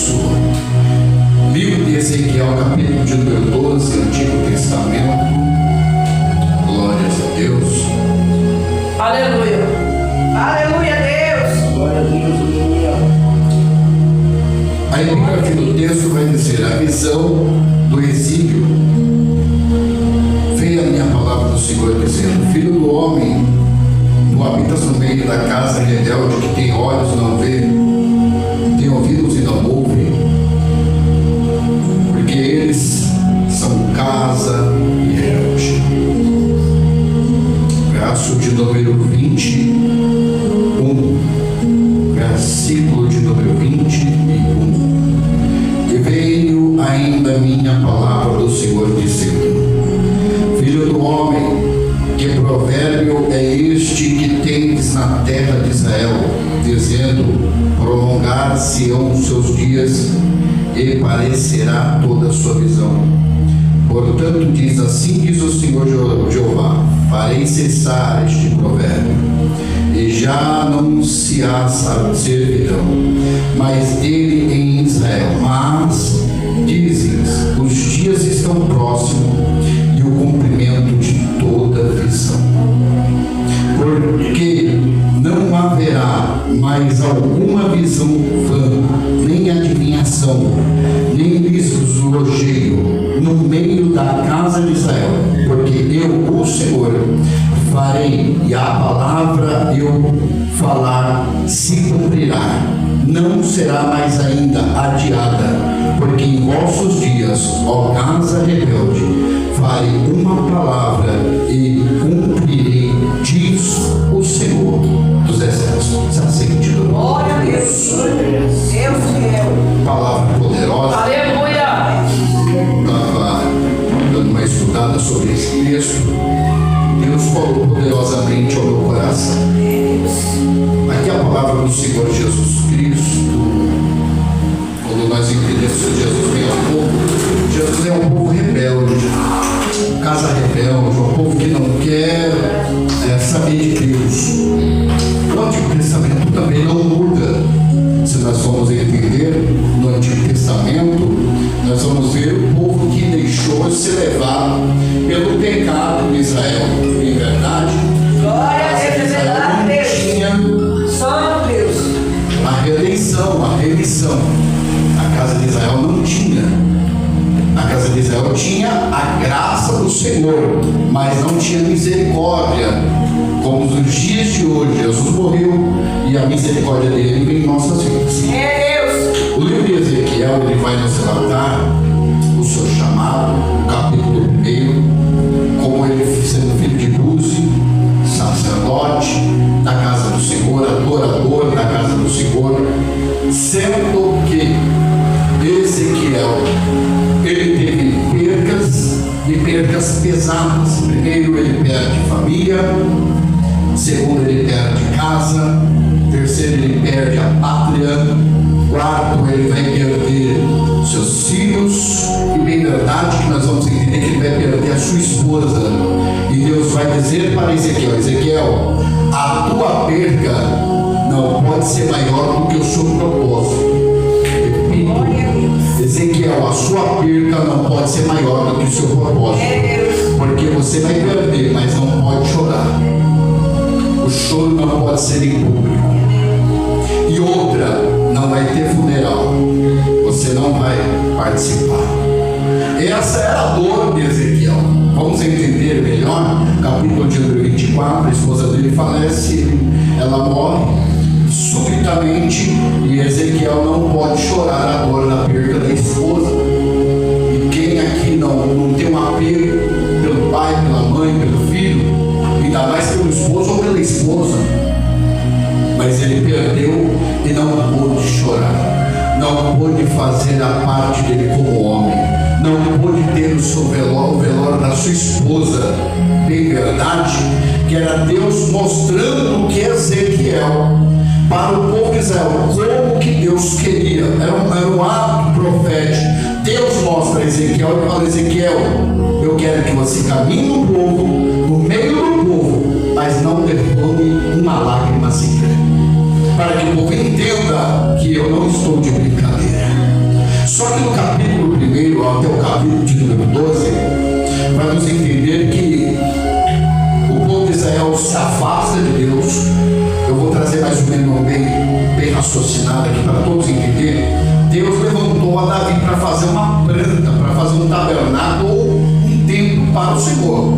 abençoa. Livro de Ezequiel, capítulo de número 12, Antigo Testamento. Glórias a Deus. Aleluia. Aleluia, Deus. Glória a Deus, aleluia. A epígrafe do texto vai dizer: a visão do exílio. Veio a minha palavra do Senhor dizendo: filho do homem, tu habitas no meio da casa rebelde, que tem olhos e não vê, tem ouvidos e não ouve, porque eles são casa rebelde. Verso de número 21, versículo de número 21. E veio ainda minha palavra do Senhor dizendo: filho do homem, que provérbio é este que tendes na terra de Israel, dizendo: prolongar-se-ão os seus dias e parecerá toda a sua visão. Portanto, diz o Senhor Jeová: farei cessar este provérbio, e já não se há servidão mais dele em Israel. Mas dizem: os dias estão próximos e o cumprimento de toda visão. Porque não haverá mais alguma visão vã, nem adivinhação, nem lisonjeio no meio da casa de Israel, porque eu, o Senhor, farei, e a palavra eu falar se cumprirá, não será mais ainda adiada, porque em vossos dias, ó casa rebelde, farei uma palavra e cumprirei, diz o Senhor dos Exércitos. Se aceite, Glória a Deus. Deus fiel. palavra poderosa. Aleluia. Estava dando uma estudada sobre esse texto. Deus falou poderosamente ao meu coração. Aqui a palavra do Senhor Jesus Cristo. Quando nós entendemos que Jesus vem ao povo, Jesus é um povo rebelde, casa rebelde, um povo que não quer saber de Deus. O Antigo Testamento também não muda. Se nós formos entender no Antigo Testamento, nós vamos ver o povo que deixou se levar pelo pecado de Israel. Em verdade, Glória a Deus, é verdade, Deus. tinha Santo Deus. a redenção, a remissão. A casa de Israel não tinha. A casa de Israel tinha a graça do Senhor, mas não tinha misericórdia, como nos dias de hoje. Jesus morreu e a misericórdia dele vem em nossas vidas. É Deus. O livro de Ezequiel, ele vai nos relatar o seu chamado, o capítulo 1, como ele sendo filho de Buzi, sacerdote da casa do Senhor, adorador da casa do Senhor, sendo que Ezequiel, ele teve percas e percas pesadas. Primeiro, ele perde família. Segundo, ele perde casa. Terceiro, ele perde a pátria. Quarto, ele vai perder seus filhos. E bem verdade que nós vamos entender que ele vai perder a sua esposa. E Deus vai dizer para Ezequiel: Ezequiel, a tua perca não pode ser maior do que o seu propósito. Ezequiel, a sua perca não pode ser maior do que o seu propósito, porque você vai perder, mas não pode chorar. O choro não pode ser em público. E outra, não vai ter funeral, você não vai participar. Essa era a dor de Ezequiel. Vamos entender melhor. Capítulo de número 24, a esposa dele falece, ela morre subitamente, e Ezequiel não pode chorar a dor da perda da esposa. E quem aqui não tem um apego pelo pai, pela mãe, pelo filho, ainda mais pelo esposo ou pela esposa? Mas ele perdeu e não pôde chorar, não pôde fazer a parte dele como homem, não pôde ter o seu velório, o velório da sua esposa. Bem verdade que era Deus mostrando que Ezequiel, para o povo de Israel, como que Deus queria. Era um ato profético. Deus mostra a Ezequiel e fala: Ezequiel, eu quero que você caminhe no povo, no meio do povo, mas não derrame uma lágrima sequer, para que o povo entenda que eu não estou de brincadeira. capítulo de número 12, vai nos entender que o povo de Israel se afasta de Deus. Eu vou trazer mais ou menos bem raciocinado aqui para todos entenderem. Deus levantou a Davi para fazer uma planta, para fazer um tabernáculo ou um templo para o Senhor,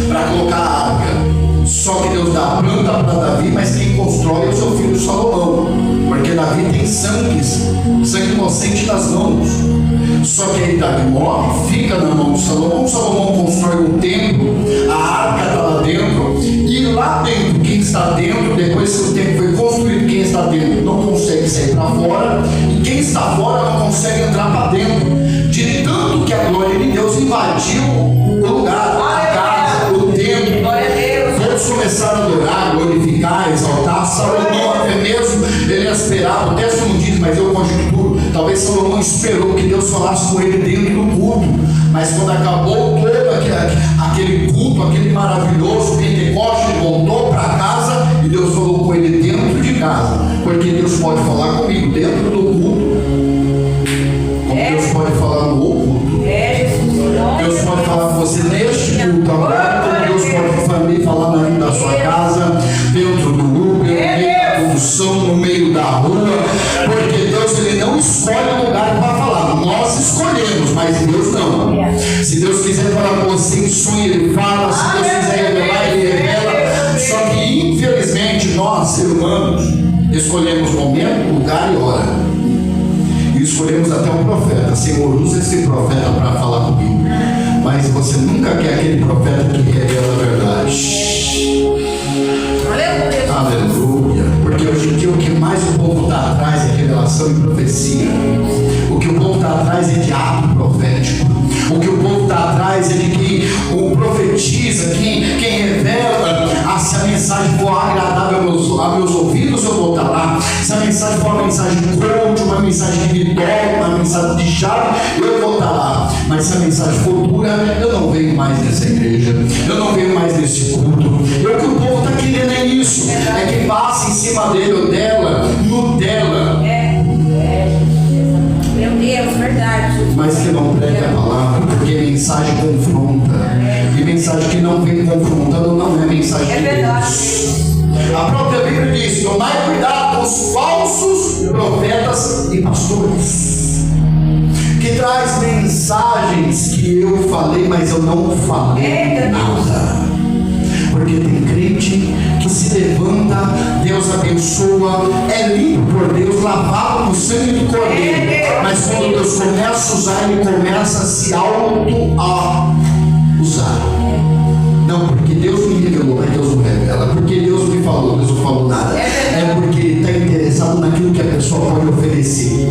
para colocar a arca. Só que Deus dá a planta para Davi, mas quem constrói é o seu filho Salomão, porque Davi tem sangue inocente nas mãos. Só que aí Davi morre, fica na mão de Salomão. Salomão constrói um templo, a arca está lá dentro, e lá dentro, quem está dentro, depois que o templo foi construído, quem está dentro não consegue sair para fora, e quem está fora não consegue entrar para dentro, de tanto que a glória de Deus invadiu o lugar, a casa, o templo. Todos começaram a adorar, glorificar, exaltar. Salomão até mesmo, ele esperava, o texto não diz, mas eu conjecturo, talvez Salomão esperou que Deus falasse com ele dentro do culto, mas quando acabou todo aquele culto, aquele maravilhoso Pentecoste, ele voltou para casa e Deus falou com ele dentro de casa, porque Deus pode falar comigo dentro do culto, como Deus pode falar no culto. Deus pode falar com você neste culto agora, como Deus pode falar na vida da sua casa, dentro do Uber, dentro da condução, no meio da rua, porque Deus ele não escolhe o lugar para falar. Nós escolhemos, mas Deus não. Se Deus quiser falar com você em sonho, ele fala. Se Deus quiser revelar, ele revela. Só que infelizmente nós, seres humanos, escolhemos momento, lugar e hora. E escolhemos até um profeta. Senhor, usa esse profeta para falar comigo. Mas você nunca quer aquele profeta que revela a verdade. Aleluia. Porque hoje em dia o que mais o povo está atrás é revelação e profecia. O que o povo está atrás é de ato profético. O que o povo está atrás é de quem o profetiza, quem revela. Se a mensagem for agradável a meus ouvidos, eu vou estar lá. Se a mensagem for uma mensagem de coach, uma mensagem de vitória, uma mensagem de chave, eu vou estar lá. Mas se a mensagem for dura, eu não venho mais nessa igreja, eu não venho mais nesse culto. E o que o povo está querendo é isso, é que passe em cima dele ou dela, no dela. Meu Deus, verdade. Mas que não pregue a palavra, porque mensagem confronta. E mensagem que não vem confrontando não é mensagem de Deus. A própria Bíblia diz: tomai cuidado com os falsos profetas e pastores, que traz mensagens que eu falei, mas eu não falei nada. Porque tem crente que se levanta, Deus abençoa, é limpo por Deus, lavado no sangue do Cordeiro. Mas quando Deus começa a usar, ele começa a se auto-usar. Não, porque Deus me revelou, mas Deus não revela. Porque Deus me falou, Deus não falou nada. É porque ele está interessado naquilo que a pessoa pode oferecer.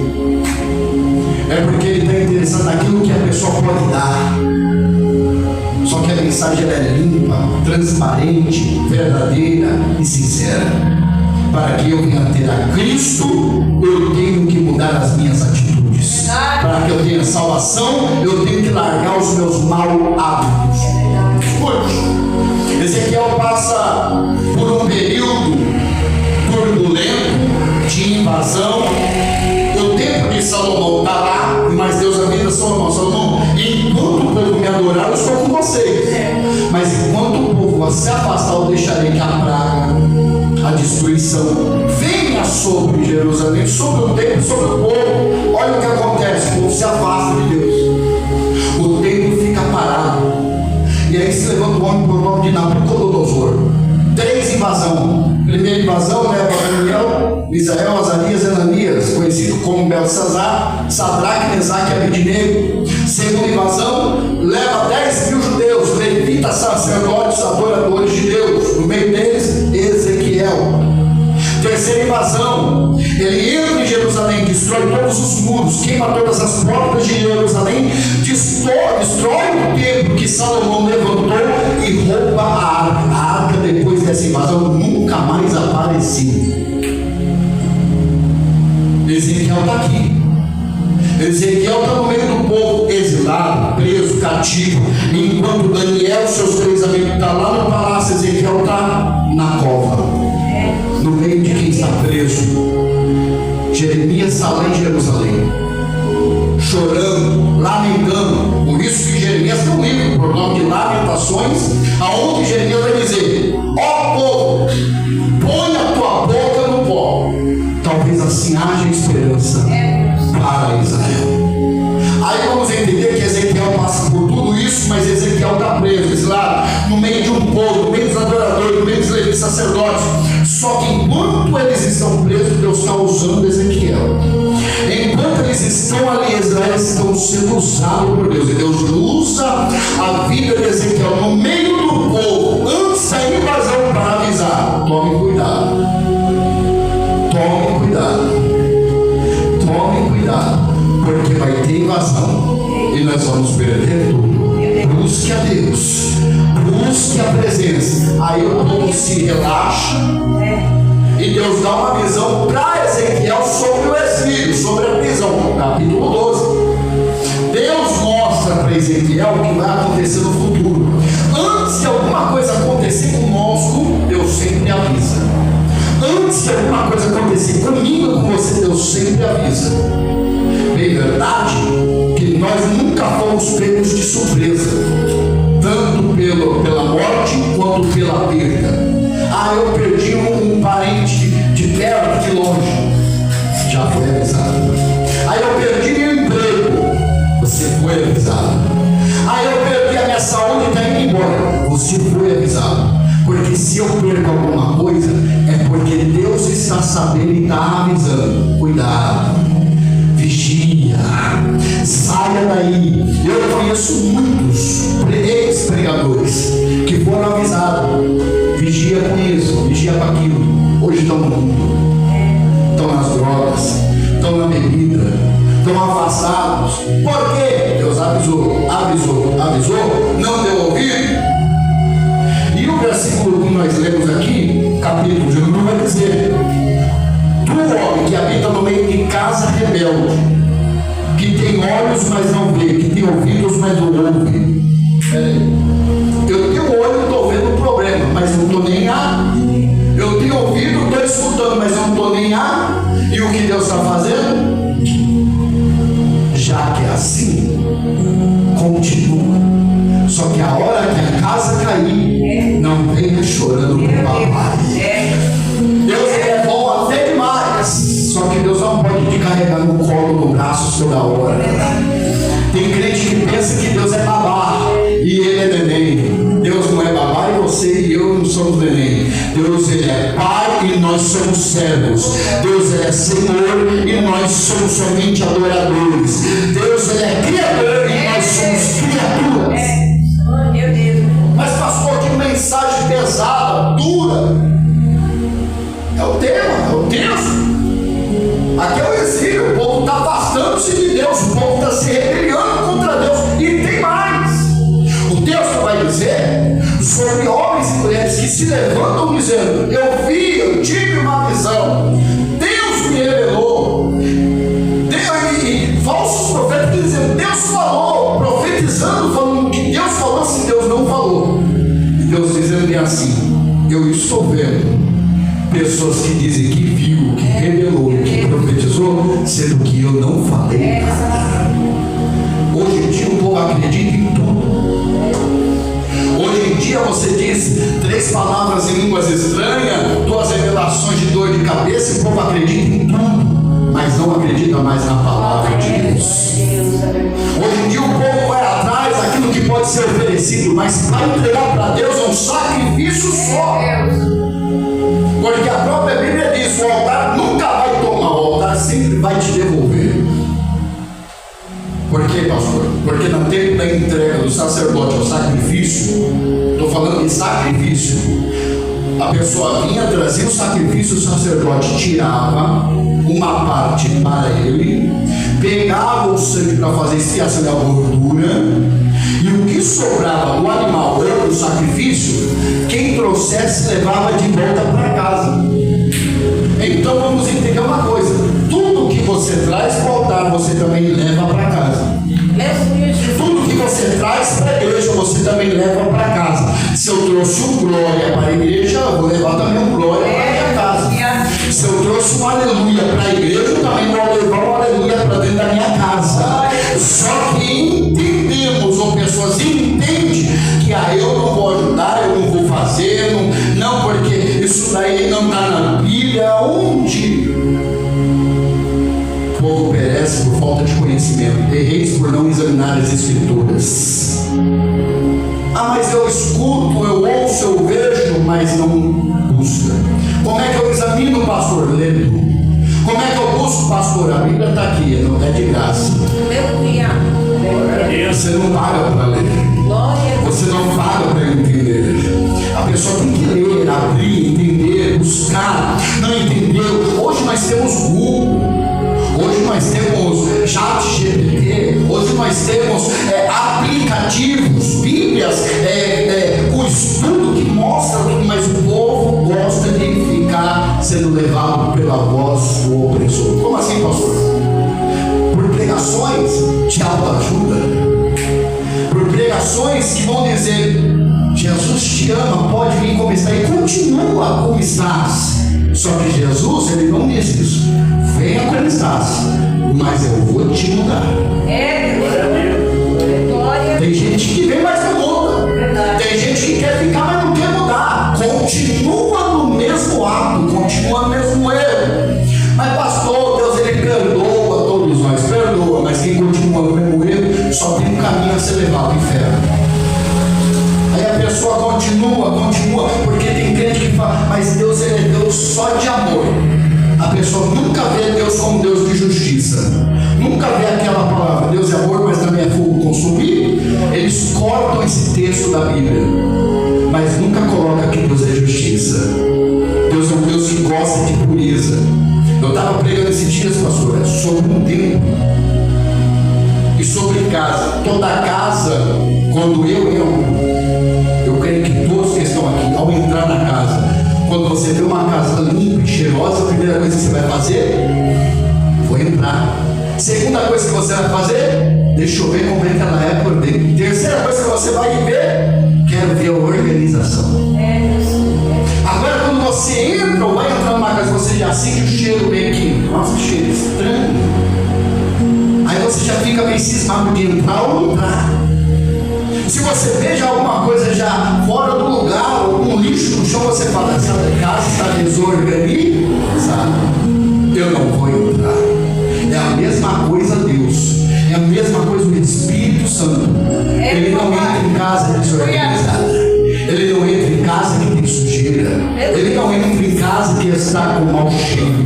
É porque ele está interessado naquilo que a pessoa pode dar. Só que a mensagem ela é limpa, transparente, verdadeira e sincera. Para que eu venha ter a Cristo, eu tenho que mudar as minhas atitudes. Para que eu tenha salvação, eu tenho que largar os meus maus hábitos. Escute, Ezequiel passa por um período turbulento de invasão. O templo de Salomão está lá, mas Deus avisa Salomão: Salomão, enquanto o povo me adorar, eu estou com vocês. Mas enquanto o povo se afastar, eu deixarei que a praga, a destruição, venha sobre Jerusalém, sobre o templo, sobre o povo. Olha o que acontece: o povo se afasta de Deus, o templo fica parado. E aí se levanta um homem por nome de Nabucodonosor. 3 invasões. Primeira invasão leva Daniel, Misael, Azarias e Ananias, conhecido como Belsazar, Sadraque, Mesaque e Abednego. Segunda invasão leva 10.000 judeus, levitas, sacerdotes, adoradores de Deus. No meio deles, Ezequiel. Terceira invasão, ele entra em Jerusalém, destrói todos os muros, queima todas as portas de Jerusalém, destrói o templo que Salomão levantou e rouba a arca. A arca, depois dessa invasão, nunca mais apareceu. Ezequiel está aqui. Ezequiel está no meio do povo, exilado, preso, cativo. Enquanto Daniel e seus 3 amigos estão lá no palácio, Ezequiel está na cova, no meio de quem está preso. Jeremias está lá em Jerusalém, chorando, lamentando. Por isso, mas Ezequiel está preso, exilado, no meio de um povo, no meio dos adoradores, no meio dos levitas sacerdotes. Só que enquanto eles estão presos, Deus está usando Ezequiel. Enquanto eles estão ali em Israel, eles estão sendo usados por Deus. E Deus usa a vida de Ezequiel no meio do povo, antes da invasão, para avisar: tome cuidado, tome cuidado, tome cuidado, porque vai ter invasão e nós vamos perder tudo. Busque a Deus, busque a presença. Aí o povo se relaxa e Deus dá uma visão para Ezequiel sobre o exílio, sobre a prisão. Capítulo 12. Deus mostra para Ezequiel o que vai acontecer no futuro. Antes de alguma coisa acontecer conosco, Deus sempre avisa. Antes de alguma coisa acontecer comigo e com você, Deus sempre avisa. Bem verdade que nós nunca fomos pegos de surpresa, tanto pela morte quanto pela perda. Ah, eu perdi um parente de perto, de longe. Já foi avisado. Aí eu perdi meu emprego. Você foi avisado. Aí eu perdi a minha saúde e está indo embora. Você foi avisado. Porque se eu perco alguma coisa, é porque Deus está sabendo e está avisando. Cuidado, vigia, saia daí. Eu conheço muitos ex-pregadores que foram avisados: vigia com isso, vigia com aquilo. Hoje estão no mundo, estão nas drogas, estão na bebida, estão afastados. Por quê? Deus avisou, não deu ouvido. E o versículo que nós lemos aqui, capítulo de número, vai dizer: do homem que habita no meio de casa rebelde, que tem olhos, mas não vê, que tem ouvidos, mas não ouve. Eu tenho olho, estou vendo o problema, mas não estou nem a. Eu tenho ouvido, estou escutando, mas não estou nem a. E o que Deus está fazendo? Já que é assim, continua. Só que a hora que a casa cair, não venha chorando com o papai. Deus é bom até demais, só que Deus não pode te carregar no colo, no braço toda hora. Tem crente que pensa que Deus é babá e ele é neném. Deus não é babá e você e eu não somos neném. Deus, ele é pai e nós somos servos. Deus, ele é Senhor e nós somos somente adoradores. Deus, ele é criador e nós somos criaturas. Meu Deus. Mas pastor, que mensagem pesada, dura. É o tema, é o texto. Aqui é o exílio, o povo está afastando-se de Deus, o povo está se rebelando contra Deus. E tem mais. O texto vai dizer sobre homens e mulheres que se levantam dizendo: eu tive uma visão, Deus me revelou. E falsos profetas dizendo: Deus falou, profetizando, falando que Deus falou se Deus não falou. E Deus dizendo assim: eu estou vendo pessoas que dizem que viu, que revelou, que profetizou, sendo que eu não falei nada. Hoje em dia o povo acredita em tudo. Hoje em dia você diz 3 palavras em línguas estranhas, 2 revelações de dor de cabeça, e o povo acredita em tudo, mas não acredita mais na palavra de Deus. Hoje em dia o povo vai atrás daquilo que pode ser oferecido, mas para entregar para Deus é um sacrifício só. Porque a própria Bíblia diz: o altar nunca vai tomar, o altar sempre vai te devolver. Por quê, pastor? Porque no tempo da entrega do sacerdote ao sacrifício, estou falando de sacrifício, a pessoa vinha, trazia o sacrifício, o sacerdote tirava uma parte para ele, pegava o sangue para fazer expiação da gordura, e o que sobrava do animal ou do sacrifício, quem trouxesse levava de volta para casa. Então vamos entender uma coisa: tudo que você traz para o altar, você também leva para casa. Tudo que você traz para a igreja, você também leva para casa. Se eu trouxe um glória para a igreja, eu vou levar também um glória para a minha casa. Se eu trouxe um aleluia para a igreja, eu também vou levar um aleluia para dentro da minha casa. Só que entendemos, ou pessoas entendem, que eu não vou ajudar, eu não vou fazer, não, porque isso daí não está na Bíblia. Onde o povo perece por falta de conhecimento, erreis por não examinar as Escrituras. Ah, mas eu escuto, eu ouço, eu vejo, mas não busca. Como é que eu examino o pastor? Lendo. Como é que eu busco, pastor? A Bíblia está aqui, não é de graça. Aleluia. Você não paga para ler. Você não paga para entender. A pessoa tem que ler, abrir, entender, buscar. Não entendeu? Hoje nós temos Google. Hoje nós temos ChatGPT. Hoje nós temos aplicativos, Bíblias, com estudo que mostra tudo, mas o povo gosta de ficar sendo levado pela voz do opressor. Como assim, pastor? Por pregações de autoajuda, por pregações que vão dizer: Jesus te ama, pode vir como está, e continua como estás. Só que Jesus, ele não diz isso. Venha como estás, mas eu vou te mudar. Tem gente que vem, mas não muda. Tem gente que quer ficar, mas não quer mudar. Continua no mesmo ato, continua no mesmo erro. Mas pastor, Deus, ele perdoa todos nós, perdoa, mas quem continua no mesmo erro só tem um caminho a ser levado ao inferno. Aí a pessoa continua, porque tem crente que fala: mas Deus, ele é Deus só de amor. A pessoa nunca vê Deus como Deus de justiça. Nunca vê aquela palavra: Deus é amor, mas também é fogo consumir. Eles cortam esse texto da Bíblia, mas nunca coloca que Deus é justiça. Deus é um Deus que gosta de pureza. Eu estava pregando esses dias, pastor, sobre um templo e sobre casa. Toda casa, quando eu creio que todos que estão aqui, ao entrar na casa, quando você vê uma casa limpa e cheirosa, a primeira coisa que você vai fazer: vou entrar. Segunda coisa que você vai fazer: deixa eu ver como é que ela é por dentro. Terceira coisa que você vai ver: quero ver a organização. Agora, quando você entra ou vai entrar numa casa, você já sente o cheiro bem aqui. Nossa, que cheiro estranho. Aí você já fica meio cismado de entrar ou não entrar. Se você veja alguma coisa já fora do lugar, algum lixo no chão, você fala: essa casa está desorganizada, eu não vou entrar. É a mesma coisa Deus, é a mesma coisa o Espírito Santo. Ele não entra em casa desorganizada, ele não entra em casa que tem sujeira, ele não entra em casa que está com mau cheiro,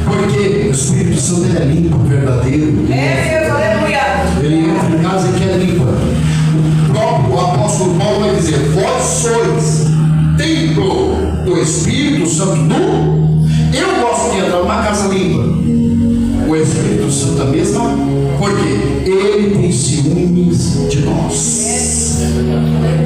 porque o Espírito Santo, ele é limpo, verdadeiro. Ele entra em casa que é limpa. O apóstolo Paulo vai dizer: vós sois templo do Espírito Santo Eu gosto de entrar numa casa limpa. O Espírito Santo a mesma, porque ele tem ciúmes de nós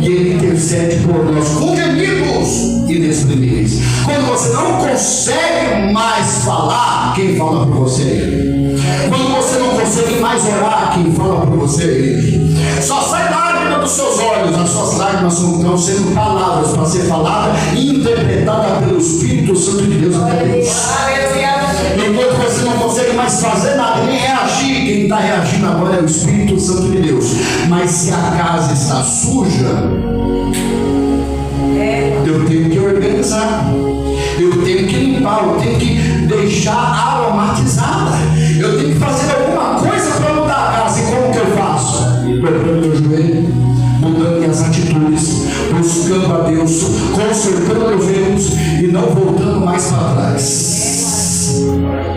e ele intercede por nós com gemidos inexprimíveis. Quando você não consegue mais falar, quem fala por você? Quando você não consegue mais orar, quem fala por você? Só sai lágrima dos seus olhos. As suas lágrimas estão sendo palavras para ser falada e interpretada pelo Espírito Santo de Deus até Deus. Enquanto você não consegue mais fazer nada, nem reagir, quem está reagindo agora é o Espírito Santo de Deus. Mas se a casa está suja, eu tenho que organizar, eu tenho que limpar, eu tenho que deixar aromatizada, eu tenho que fazer alguma coisa para mudar a casa. E como que eu faço? Dobrando meu joelho, mudando minhas atitudes, buscando a Deus, consertando meus erros e não voltando mais para trás.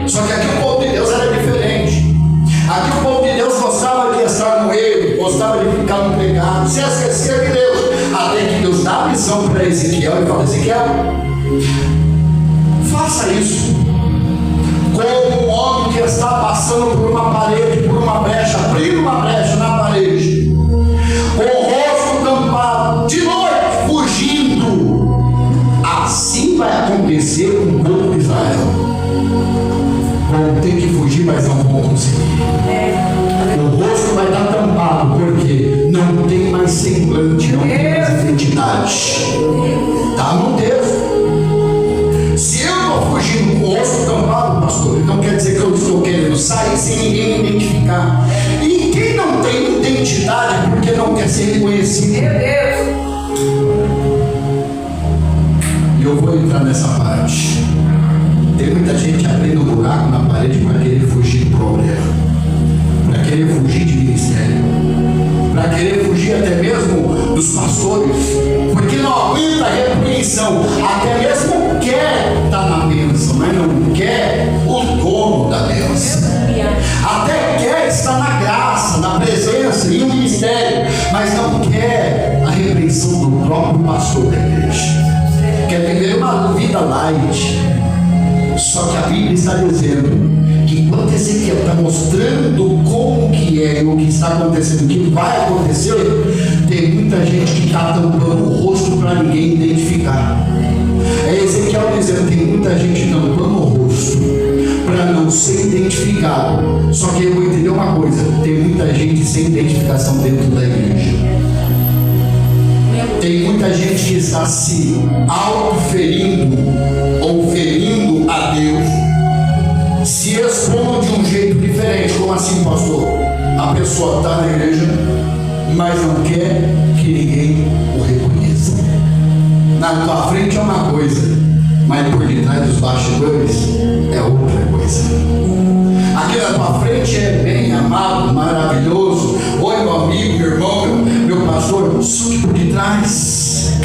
Só que aqui o povo de Deus era diferente. Aqui o povo de Deus gostava de estar no erro, gostava de ficar no pecado, se esquecia de Deus. Até que Deus dá a missão para Ezequiel e fala: Ezequiel, faça isso. Como um homem que está passando por uma parede, por uma brecha, abrindo uma brecha na parede, com o rosto tampado, de noite, fugindo. Assim vai acontecer com o povo de Israel. Vão ter que fugir, mas não vão conseguir. O rosto vai estar tampado, porque não tem mais semblante, não tem mais identidade. Está no texto. Se eu estou fugindo com o rosto tampado, pastor, então quer dizer que eu estou querendo sair sem ninguém me identificar. E quem não tem identidade porque não quer ser reconhecido? E eu vou entrar nessa parte. Tem muita gente abrindo um buraco na parede para querer fugir do problema, para querer fugir de ministério, para querer fugir fugir até mesmo dos pastores, porque não aguenta a repreensão, até mesmo quer estar na bênção, mas não quer o dono da bênção. Até quer estar na graça, na presença e no ministério, mas não quer a repreensão do próprio pastor da igreja. Quer viver uma vida light. Só que a Bíblia está dizendo que enquanto Ezequiel está mostrando como que é e o que está acontecendo, o que vai acontecer, tem muita gente que está tampando o rosto para ninguém identificar. É Ezequiel dizendo que tem muita gente tampando o rosto para não ser identificado. Só que eu vou entender uma coisa: tem muita gente sem identificação dentro da igreja. Tem muita gente que está se auto-ferindo ou ferindo a Deus, se expondo de um jeito diferente. Como assim, pastor? A pessoa está na igreja, mas não quer que ninguém o reconheça. Na tua frente é uma coisa, mas por detrás dos bastidores é outra coisa. Aqui na tua frente é bem amado, maravilhoso. Oi, meu amigo, meu irmão, meu pastor. Só que por detrás,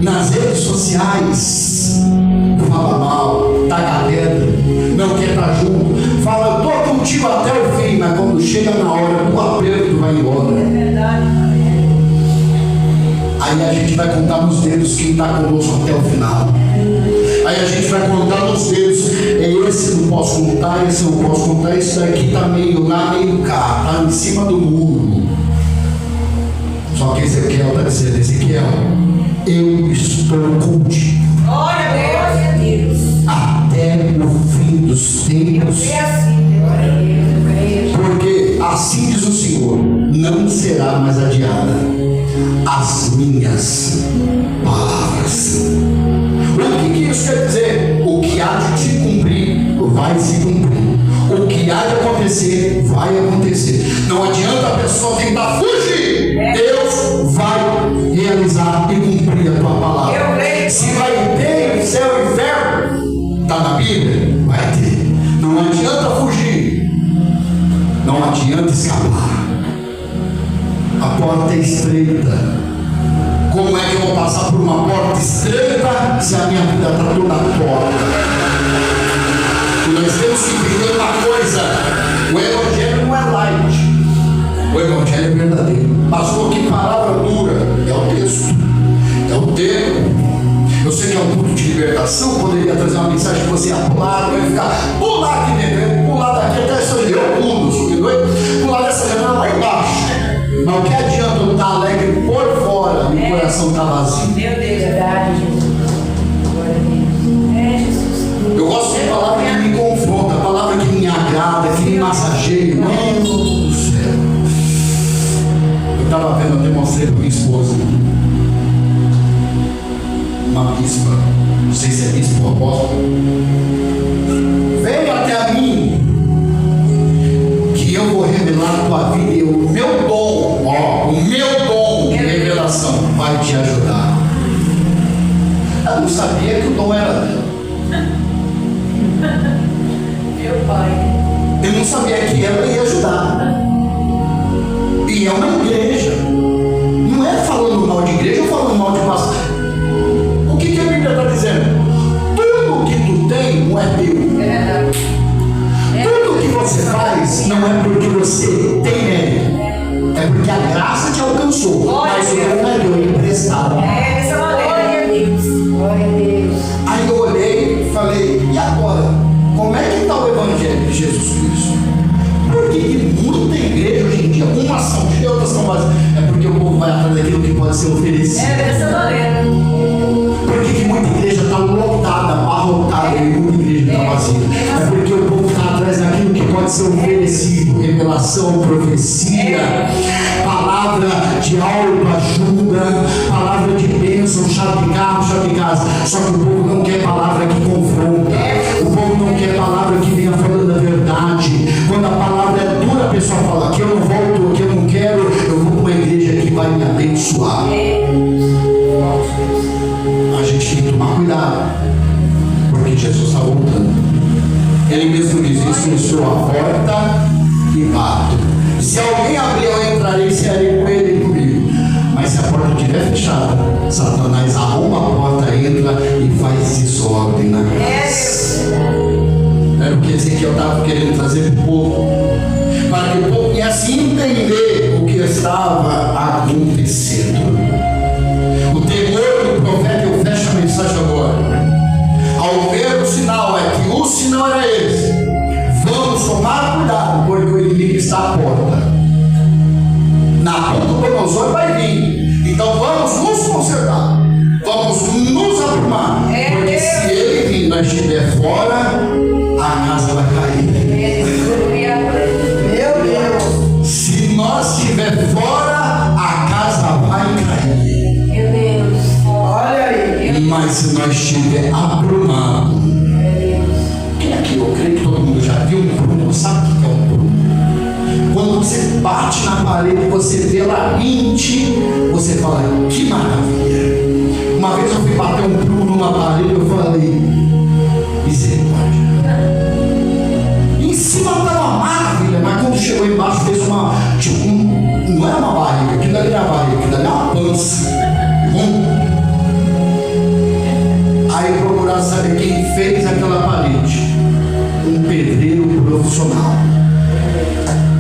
nas redes sociais, fala mal, taca pedra, não quer estar junto, fala, eu estou contigo até o fim, mas quando chega na hora do aperto, vai embora. Aí a gente vai contar nos dedos quem está conosco até o final. Aí a gente vai contar nos dedos, esse não posso contar, esse não posso contar, esse daqui está meio lá, meio cá, está em cima do muro. Só que Ezequiel está dizendo, Ezequiel, eu estou contigo. Glória a Deus. Até o fim dos tempos. Porque assim diz o Senhor, não será mais adiada as minhas palavras. O que isso quer dizer? O que há de te cumprir, vai se cumprir. O que há de acontecer, vai acontecer. Não adianta a pessoa tentar fugir. Deus vai realizar e cumprir a tua palavra. Se vai ter céu e inferno, está na Bíblia? Vai ter. Não adianta fugir. Não adianta escapar. A porta é estreita. Como é que eu vou passar por uma porta estreita se a minha vida está toda torta? E nós temos que entender uma coisa: o Evangelho não é light, o Evangelho é verdadeiro. Pastor, que palavra dura! É o texto, é o tempo. Eu sei que é um culto de libertação, poderia trazer uma mensagem que você ia pular, vai ficar, pular aqui dentro, pular daqui até essa janela, pular dessa janela lá embaixo. Mas o que adianta eu estar alegre por fora e o coração está vazio? Meu Deus, é verdade, Jesus. Glória a Deus. Jesus. Eu gosto de palavra que me confronta, palavra que me agrada, que me massageia. Mano do céu. Eu estava vendo, eu até mostrei para minha esposa. Uma bispa, não sei se é bispo ou apóstolo. Venha até a mim, que eu vou revelar a tua vida e o meu dom, o meu dom de revelação vai te ajudar. Eu não sabia que o dom era dela. Meu Pai. Eu não sabia que ela ia ajudar. E é uma igreja. Não é falando mal de igreja ou falando mal de pastor. O que a Bíblia está dizendo? Tudo que tu tem não é teu. É verdade. Tudo que você faz não é porque você tem mérito. É porque a graça te alcançou. Mas o dom é teu, é emprestado. Dessa maneira. Glória a Deus. Glória a Deus. Aí eu olhei e falei, e agora? Como é que está o Evangelho de Jesus Cristo? Por que muita igreja hoje em dia, umas são cheias, outras são vazias? É porque o povo vai atrás daquilo que pode ser oferecido. Dessa maneira. Por que muita igreja está lotada, abarrotada e muita igreja está vazia? É porque o povo está atrás daquilo que pode ser oferecido. Revelação, profecia, palavra de autoajuda, palavra de bênção, chave de carro, chave de casa. Só que o povo não quer palavra que confronta. O povo não quer palavra que venha falando a verdade. Quando a palavra é dura, a pessoa fala que eu não volto, que eu não quero, eu vou para uma igreja que vai me abençoar. A gente tem que tomar cuidado, porque Jesus está voltando. Ele mesmo diz isso: eu sou a porta e bato. Se alguém abrir, eu entrarei e serei com ele e comigo. estiver fechada, Satanás arromba a porta, entra e faz desordem na casa. Era o que Ezequiel estava querendo trazer para o povo, para que o povo pudesse entender o que estava acontecendo. O temor do profeta, eu fecho a mensagem agora. Ao ver o sinal, é que o sinal era esse: vamos tomar cuidado, porque o inimigo está à porta. Nabucodonosor vai vir, então vamos nos consertar, vamos nos aprumar, porque se ele vir e nós estiver fora, a casa vai cair. Meu Deus! Se nós estiver fora, a casa vai cair. Meu Deus! Olha aí! Mas se nós estiver aprumado, quem aqui, eu creio que todo mundo já viu um prumo, sabe o que é um prumo? Quando você bate na parede, você vê lá 20, você fala, que maravilha. Uma vez eu fui bater um prumo numa parede, eu falei, misericórdia. Em cima estava uma maravilha, mas quando chegou embaixo fez uma, tipo, não é uma barriga, aquilo ali não é uma barriga, aquilo ali é uma pança. Aí procurar saber quem fez aquela parede. Um pedreiro profissional.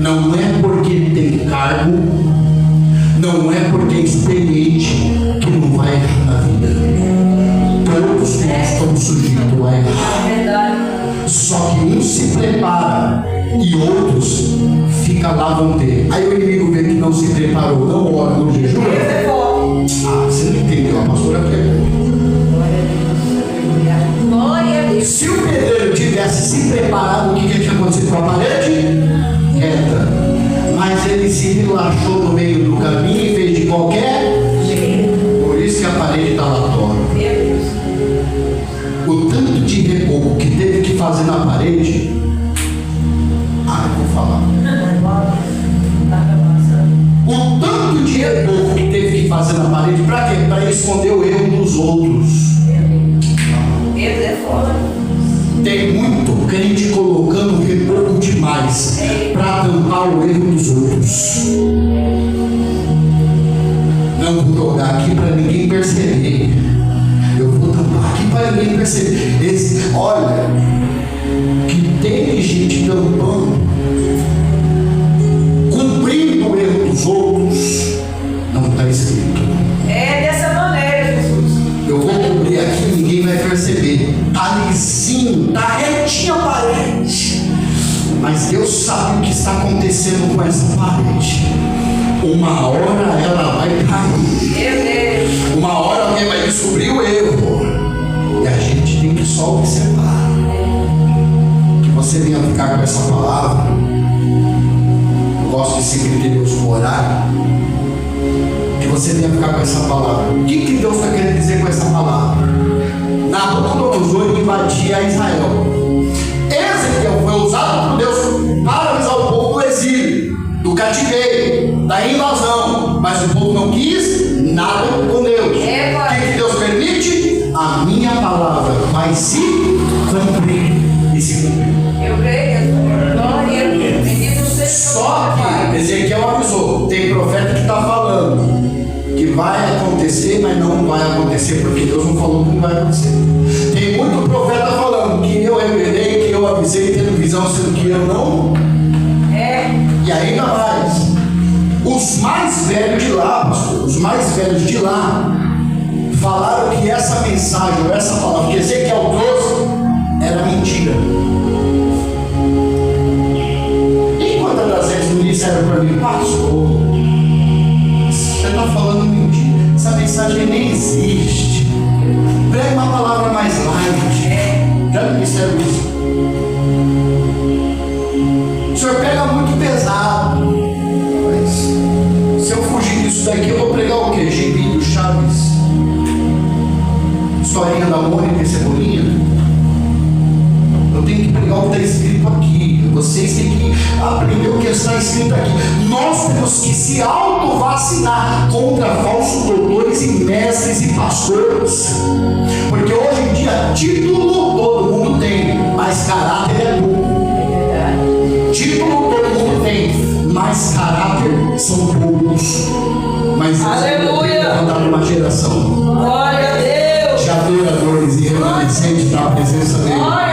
Não é porque tem cargo, não é porque é experiente que não vai errar na vida. Todos nós estamos sujeitos a errar. Só que um se prepara e outros ficam lá vão ter. Aí o inimigo vê que não se preparou, não ora, não jejua. Ah, você não entendeu, a pastora pegou. Se o pedreiro tivesse se preparado, o que tinha acontecido com a parede? Reta. Mas ele se relaxou no meio do caminho e fez de qualquer jeito. Por isso que a parede estava torta. O tanto de reboco que teve que fazer na parede. Eu vou falar. O tanto de reboco que teve que fazer na parede, para quê? Para esconder o erro dos outros. Tem muito crente colocando reboco demais para tampar o erro dos outros. Não vou jogar aqui para ninguém perceber. Eu vou tampar aqui para ninguém perceber. Olha, que tem gente tampando, cumprindo o erro dos outros, não está escrito. É dessa maneira, Jesus. Eu vou cobrir aqui, ninguém vai perceber. Está lisinho, está retinho a parede. Mas Deus sabe o que está acontecendo com essa parede. Uma hora ela vai cair. Uma hora alguém vai descobrir o erro. E a gente tem que só observar. Que você venha ficar com essa palavra. Eu gosto de ser criterioso no horário. Que você venha ficar com essa palavra. O que Deus está querendo dizer com essa palavra? Nabucodonosor invadia Israel. Ezequiel foi usado por Deus para avisar o povo do exílio, do cativeiro, da invasão. Mas o povo não quis nada com Deus. O que Deus permite? A minha palavra vai se cumprir. E se cumprir. Eu creio. Glória. Só que Ezequiel avisou. Tem profeta que está falando que vai acontecer, mas não vai acontecer, porque Deus não falou que não vai acontecer. Tem muito profeta falando que eu revelei, que eu avisei, tendo visão, sendo que eu não. E ainda mais, os mais velhos de lá, pastor, os mais velhos de lá, falaram que essa mensagem, ou essa palavra que Ezequiel trouxe, era mentira. E quantas das vezes me disseram para mim, pastor, você está falando mentira, essa mensagem nem existe, prega uma palavra mais light. Já me disseram isso. O senhor pega muito pesado, mas se eu fugir disso daqui, eu vou pregar o quê? Gibi do Chaves, historinha da Mônica e Cebolinha. Eu tenho que pregar o que está escrito aqui. Vocês têm que aprender o que está escrito aqui. Nós temos que se auto-vacinar contra falsos doutores e mestres e pastores. Porque hoje em dia, título todo mundo tem, mas caráter é pouco. Título todo mundo tem, mas caráter são poucos. Mas aleluia! na presença dele.